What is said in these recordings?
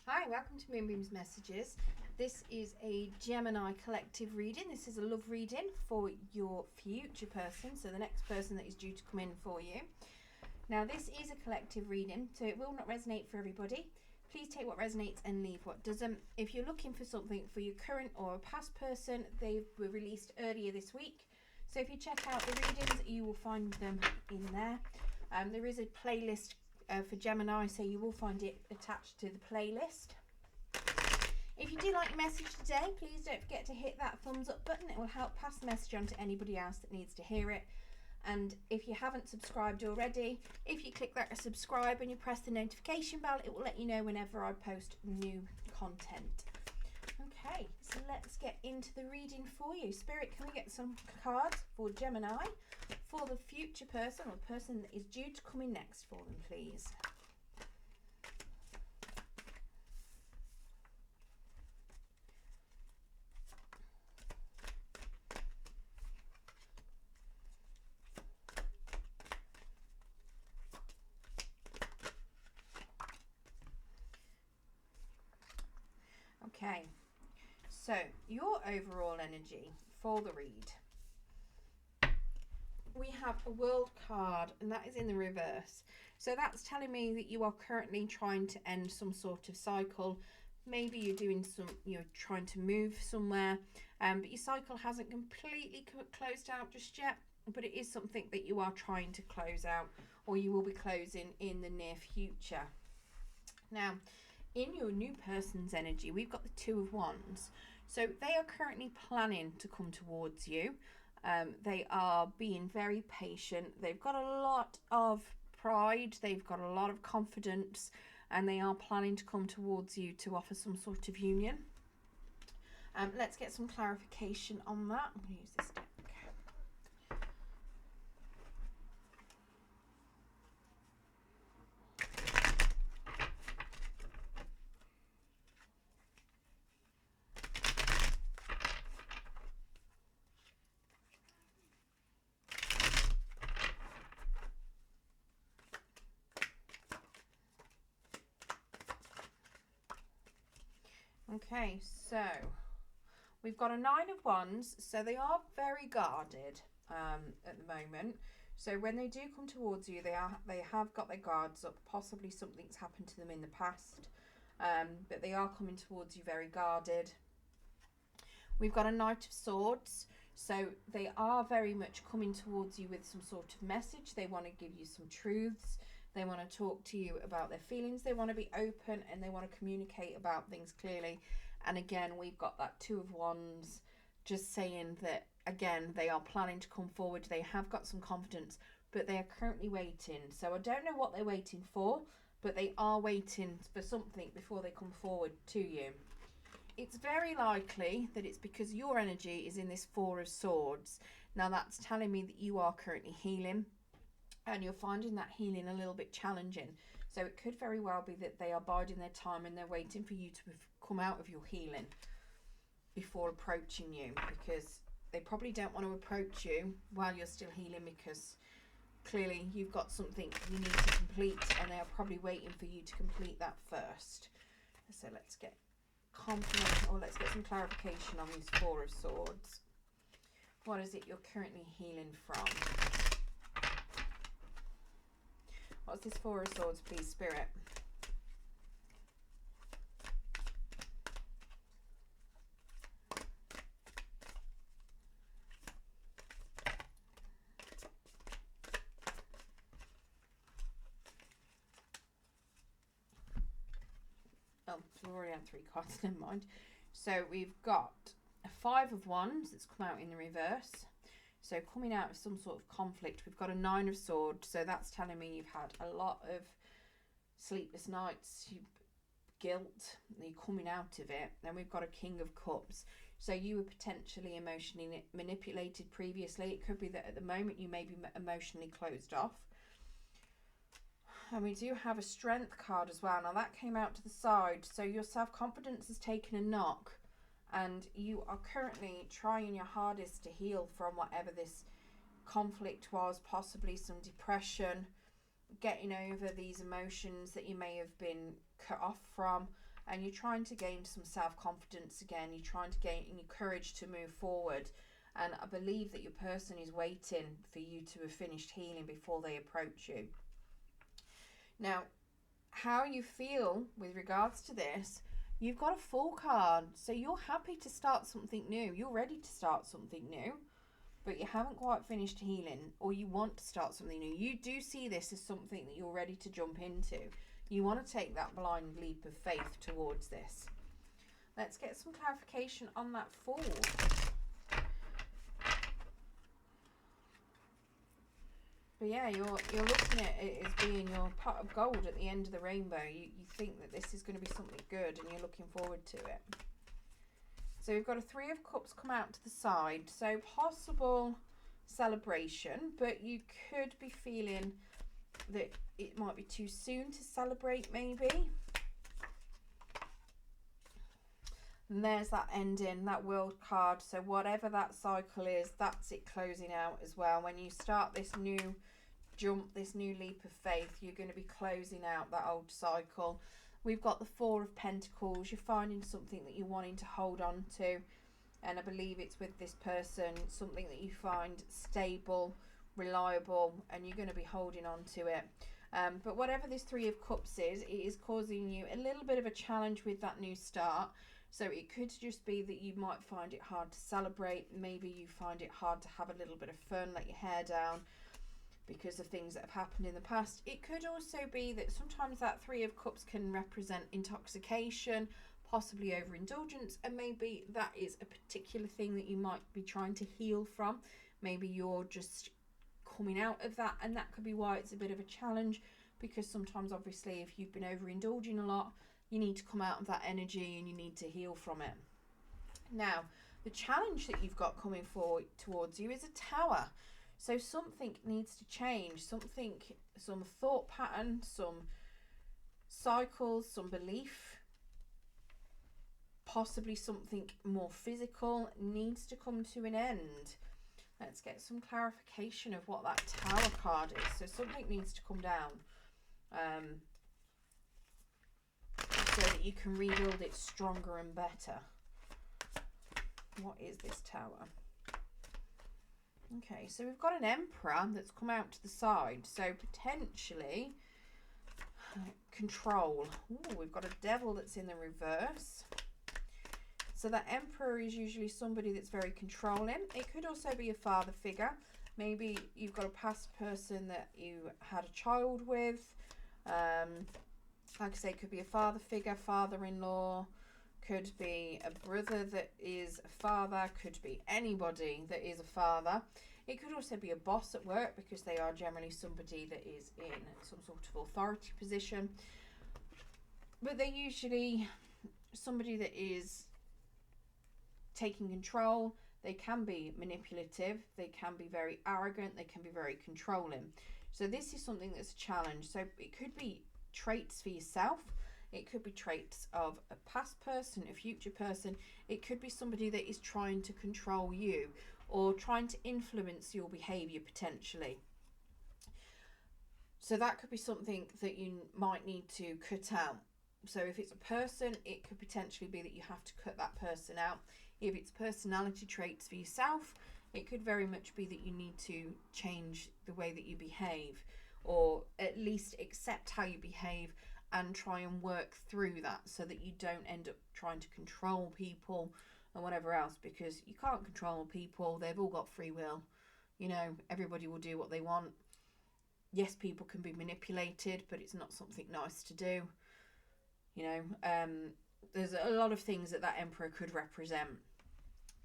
Hi, welcome to Moonbeam's Messages. This is a Gemini collective reading. This is a love reading for your future person, so the next person that is due to come in for you. Now, this is a collective reading, so it will not resonate for everybody. Please take what resonates and leave what doesn't. If you're looking for something for your current or past person, they were released earlier this week. So if you check out the readings, you will find them in there. There is a playlist for Gemini, so you will find it attached to the playlist. If you do like your message today, please don't forget to hit that thumbs up button. It will help pass the message on to anybody else that needs to hear it. And if you haven't subscribed already, if you click that subscribe and you press the notification bell, it will let you know whenever I post new content. Okay, so let's get into the reading for you. Spirit, can we get some cards for Gemini, for the future person or the person that is due to come in next for them, please? Okay, so your overall energy for the read. We have a world card, and that is in the reverse. So that's telling me that you are currently trying to end some sort of cycle. Maybe you're trying to move somewhere, but your cycle hasn't completely closed out just yet. But it is something that you are trying to close out, or you will be closing in the near future. Now, in your new person's energy, we've got the Two of Wands. So they are currently planning to come towards you. They are being very patient. They've got a lot of pride. They've got a lot of confidence, and they are planning to come towards you to offer some sort of union. Let's get some clarification on that. I'm going to use this deck. Okay, so we've got a Nine of Wands, so they are very guarded at the moment. So when they do come towards you, they have got their guards up. Possibly something's happened to them in the past, but they are coming towards you very guarded. We've got a Knight of Swords, so they are very much coming towards you with some sort of message. They want to give you some truths. They want to talk to you about their feelings. They want to be open, and they want to communicate about things clearly. And again, we've got that Two of Wands, just saying that, again, they are planning to come forward. They have got some confidence, but they are currently waiting. So I don't know what they're waiting for, but they are waiting for something before they come forward to you. It's very likely that it's because your energy is in this Four of Swords. Now, that's telling me that you are currently healing, and you're finding that healing a little bit challenging. So it could very well be that they are biding their time and they're waiting for you to come out of your healing before approaching you, because they probably don't want to approach you while you're still healing, because clearly you've got something you need to complete, and they are probably waiting for you to complete that first. So let's get confirmation, or let's get some clarification on these Four of Swords. What is it you're currently healing from? What's this Four of Swords, please, Spirit? Oh, we've already had 3 cards, never mind. So we've got a Five of Wands that's come out in the reverse. So coming out of some sort of conflict, we've got a Nine of Swords. So that's telling me you've had a lot of sleepless nights, guilt, and you're coming out of it. Then we've got a King of Cups. So you were potentially emotionally manipulated previously. It could be that at the moment you may be emotionally closed off. And we do have a Strength card as well. Now that came out to the side. So your self-confidence has taken a knock, and you are currently trying your hardest to heal from whatever this conflict was, possibly some depression, getting over these emotions that you may have been cut off from. and you're trying to gain some self-confidence again. You're trying to gain your courage to move forward. And I believe that your person is waiting for you to have finished healing before they approach you. Now, how you feel with regards to this, you've got a Fool card. So you're happy to start something new. You're ready to start something new, but you haven't quite finished healing, or you want to start something new. You do see this as something that you're ready to jump into. You want to take that blind leap of faith towards this. Let's get some clarification on that Fool. But yeah, you're looking at it as being your pot of gold at the end of the rainbow. You think that this is going to be something good, and you're looking forward to it. So we've got a Three of Cups come out to the side. So possible celebration, but you could be feeling that it might be too soon to celebrate, maybe. And there's that ending, that World card. So whatever that cycle is, that's it closing out as well. When you start this new jump, this new leap of faith, you're going to be closing out that old cycle. We've got the Four of Pentacles. You're finding something that you're wanting to hold on to. And I believe it's with this person, something that you find stable, reliable, and you're going to be holding on to it. But whatever this Three of Cups is, it is causing you a little bit of a challenge with that new start. So it could just be that you might find it hard to celebrate. Maybe you find it hard to have a little bit of fun, let your hair down, because of things that have happened in the past. It could also be that sometimes that Three of Cups can represent intoxication, possibly overindulgence, and maybe that is a particular thing that you might be trying to heal from. Maybe you're just coming out of that, and that could be why it's a bit of a challenge, because sometimes obviously if you've been overindulging a lot, you need to come out of that energy and you need to heal from it. Now, the challenge that you've got coming forward towards you is a Tower. So something needs to change. Something, some thought pattern, some cycles, some belief, possibly something more physical needs to come to an end. Let's get some clarification of what that Tower card is. So something needs to come down. So that you can rebuild it stronger and better. What is this Tower? Okay, so we've got an Emperor that's come out to the side. So potentially control. Ooh, we've got a Devil that's in the reverse. So that Emperor is usually somebody that's very controlling. It could also be a father figure. Maybe you've got a past person that you had a child with. Like I say, it could be a father figure, father-in-law, could be a brother that is a father, could be anybody that is a father. It could also be a boss at work, because they are generally somebody that is in some sort of authority position. But they're usually somebody that is taking control. They can be manipulative, they can be very arrogant, they can be very controlling. So this is something that's a challenge. So it could be traits for yourself, it could be traits of a past person, a future person, it could be somebody that is trying to control you or trying to influence your behavior potentially. So that could be something that you might need to cut out. So if it's a person, it could potentially be that you have to cut that person out. If it's personality traits for yourself, it could very much be that you need to change the way that you behave, or at least accept how you behave and try and work through that, so that you don't end up trying to control people and whatever else, because you can't control people. They've all got free will. You know, everybody will do what they want. Yes, people can be manipulated, but it's not something nice to do. You know, there's a lot of things that Emperor could represent.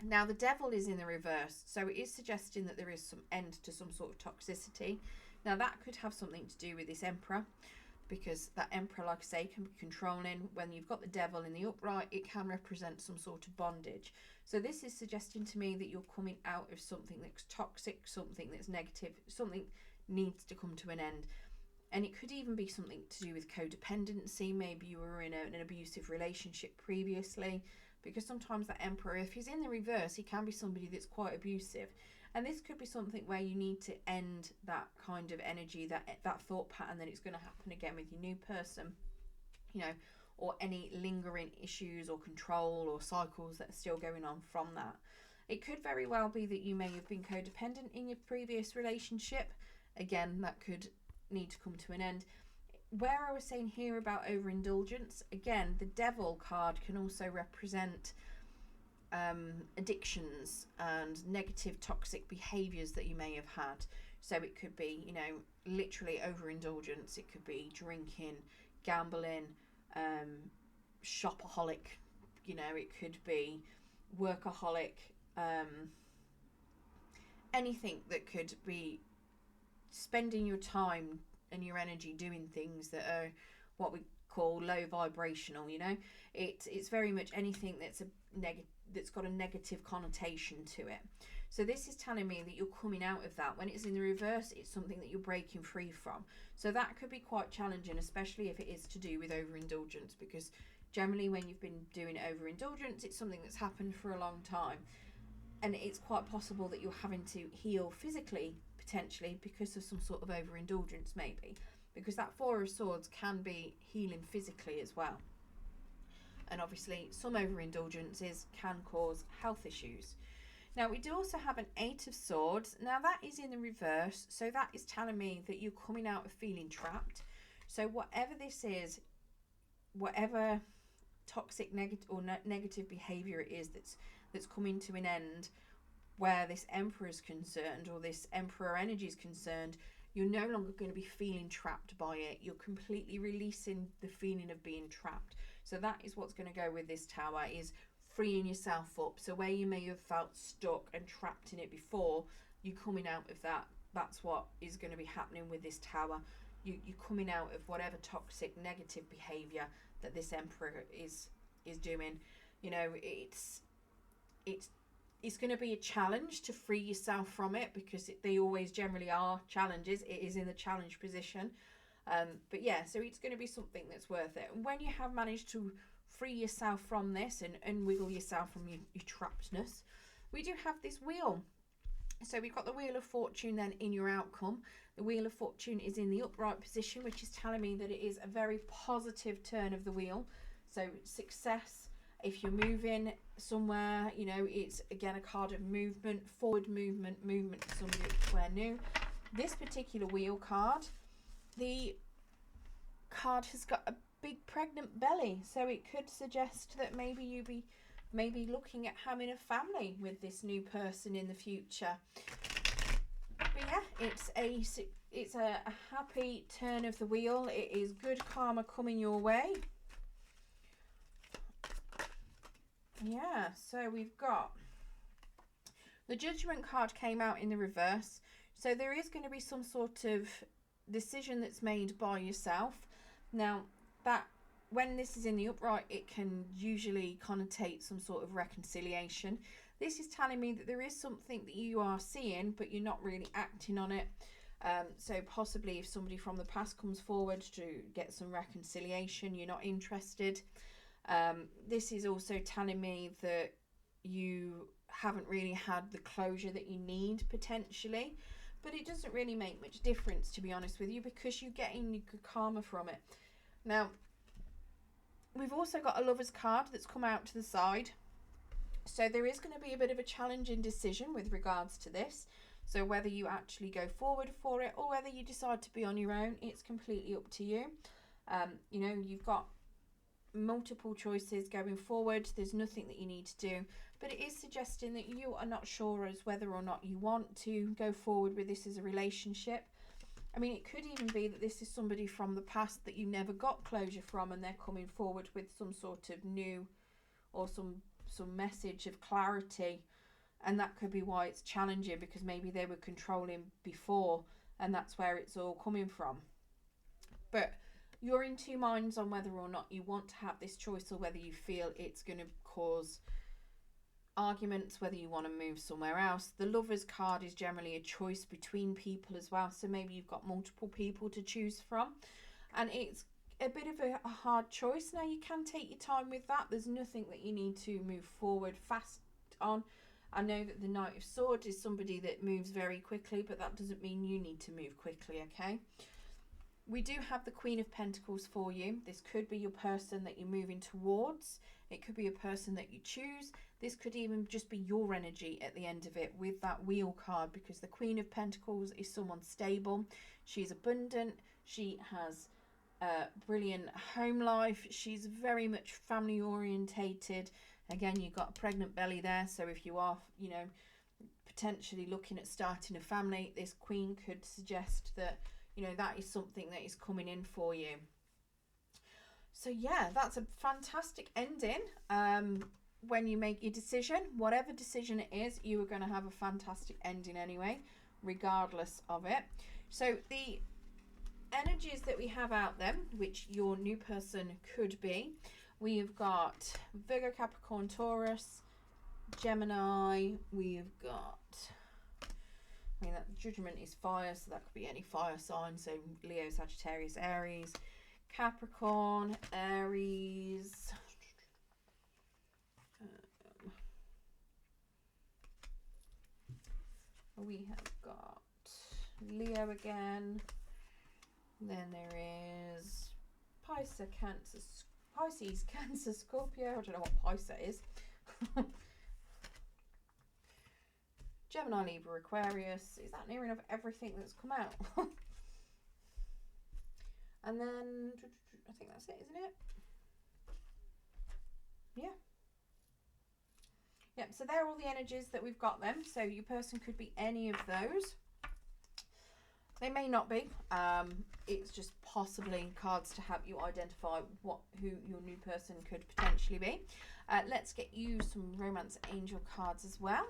Now, the Devil is in the reverse, so it is suggesting that there is some end to some sort of toxicity. Now, that could have something to do with this Emperor, because that Emperor, like I say, can be controlling. When you've got the Devil in the upright, it can represent some sort of bondage. So this is suggesting to me that you're coming out of something that's toxic, something that's negative, something needs to come to an end. And it could even be something to do with codependency. Maybe you were in an abusive relationship previously, because sometimes that Emperor, if he's in the reverse, he can be somebody that's quite abusive. And this could be something where you need to end that kind of energy, that thought pattern that it's going to happen again with your new person. You know, or any lingering issues or control or cycles that are still going on from that. It could very well be that you may have been codependent in your previous relationship. Again, that could need to come to an end. Where I was saying here about overindulgence, again, the Devil card can also represent addictions and negative toxic behaviors that you may have had. So it could be, you know, literally overindulgence. It could be drinking, gambling, shopaholic, you know, it could be workaholic, anything that could be spending your time and your energy doing things that are what we call low vibrational. You know, it's very much anything that's that's got a negative connotation to it. So this is telling me that you're coming out of that. When it's in the reverse, it's something that you're breaking free from. So that could be quite challenging, especially if it is to do with overindulgence, because generally when you've been doing overindulgence, it's something that's happened for a long time, and it's quite possible that you're having to heal physically potentially because of some sort of overindulgence, maybe, because that Four of Swords can be healing physically as well. And obviously some overindulgences can cause health issues. Now we do also have an Eight of Swords. Now that is in the reverse, so that is telling me that you're coming out of feeling trapped. So whatever this is, whatever toxic negative behavior it is that's coming to an end, where this Emperor is concerned, or this Emperor energy is concerned, you're no longer going to be feeling trapped by it. You're completely releasing the feeling of being trapped. So that is what's going to go with this Tower, is freeing yourself up. So where you may have felt stuck and trapped in it before, you coming out of that. That's what is going to be happening with this Tower. You're coming out of whatever toxic negative behavior that this Emperor is doing. You know, it's going to be a challenge to free yourself from it, because they always generally are challenges. It is in the challenge position. But yeah, so it's going to be something that's worth it. And when you have managed to free yourself from this and unwiggle yourself from your trappedness, we do have this wheel. So we've got the Wheel of Fortune then in your outcome. The Wheel of Fortune is in the upright position, which is telling me that it is a very positive turn of the wheel. So success, if you're moving somewhere, you know, it's again a card of movement, forward movement to somewhere new. This particular wheel card, the card has got a big pregnant belly, so it could suggest that maybe you be looking at having a family with this new person in the future. But yeah, it's a happy turn of the wheel. It is good karma coming your way. Yeah, so we've got the Judgment card came out in the reverse. So there is going to be some sort of decision that's made by yourself. Now, that when this is in the upright, it can usually connotate some sort of reconciliation. This is telling me that there is something that you are seeing, but you're not really acting on it. So possibly if somebody from the past comes forward to get some reconciliation, you're not interested. This is also telling me that you haven't really had the closure that you need potentially, but it doesn't really make much difference, to be honest with you, because you're getting good karma from it. Now, we've also got a Lover's card that's come out to the side. So there is going to be a bit of a challenging decision with regards to this. So whether you actually go forward for it or whether you decide to be on your own, it's completely up to you. You know, you've got multiple choices going forward. There's nothing that you need to do, but it is suggesting that you are not sure as whether or not you want to go forward with this as a relationship. I mean, it could even be that this is somebody from the past that you never got closure from, and they're coming forward with some sort of new or some message of clarity, and that could be why it's challenging, because maybe they were controlling before and that's where it's all coming from. But you're in two minds on whether or not you want to have this choice, or whether you feel it's going to cause arguments, whether you want to move somewhere else. The Lover's card is generally a choice between people as well, so maybe you've got multiple people to choose from, and it's a bit of a hard choice. Now, you can take your time with that. There's nothing that you need to move forward fast on. I know that the Knight of Swords is somebody that moves very quickly, but that doesn't mean you need to move quickly, okay? we do have the Queen of Pentacles for you. This could be your person that you're moving towards. It could be a person that you choose. This could even just be your energy at the end of it with that Wheel card, because the Queen of Pentacles is someone stable. She's abundant. She has a brilliant home life. She's very much family orientated. Again, you've got a pregnant belly there. So if you are, you know, potentially looking at starting a family, this Queen could suggest that, you know, that is something that is coming in for you. So yeah, that's a fantastic ending. When you make your decision, whatever decision it is, you are going to have a fantastic ending anyway, regardless of it. So the energies that we have out there, which your new person could be, we've got Virgo, Capricorn, Taurus, Gemini. We've got, I mean, that Judgment is fire, so that could be any fire sign. So Leo, Sagittarius, Aries, Capricorn, Aries. We have got Leo again. Then there is Pisces, Cancer, Scorpio. I don't know what Pisces is. Gemini, Libra, Aquarius. Is that near enough everything that's come out? And then I think that's it, isn't it? Yeah. Yep, so they're all the energies that we've got then. So your person could be any of those. They may not be. It's just possibly cards to help you identify who your new person could potentially be. Let's get you some Romance Angel cards as well.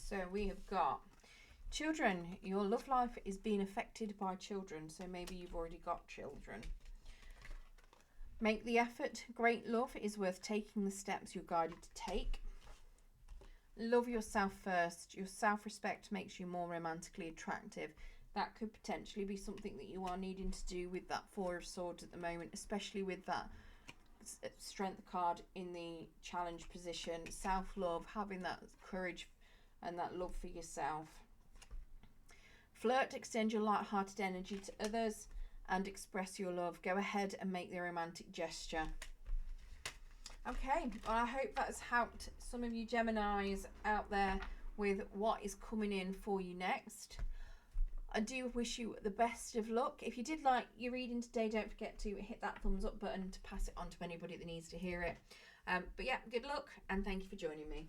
So we have got children. Your love life is being affected by children. So maybe you've already got children. Make the effort. Great love is worth taking the steps you're guided to take. Love yourself first. Your self-respect makes you more romantically attractive. That could potentially be something that you are needing to do with that Four of Swords at the moment, especially with that Strength card in the challenge position. Self-love, having that courage and that love for yourself. Flirt, extend your light-hearted energy to others and express your love. Go ahead and make the romantic gesture. Okay, well, I hope that's helped some of you Geminis out there with what is coming in for you next. I do wish you the best of luck. If you did like your reading today, don't forget to hit that thumbs up button to pass it on to anybody that needs to hear it. But yeah, good luck and thank you for joining me.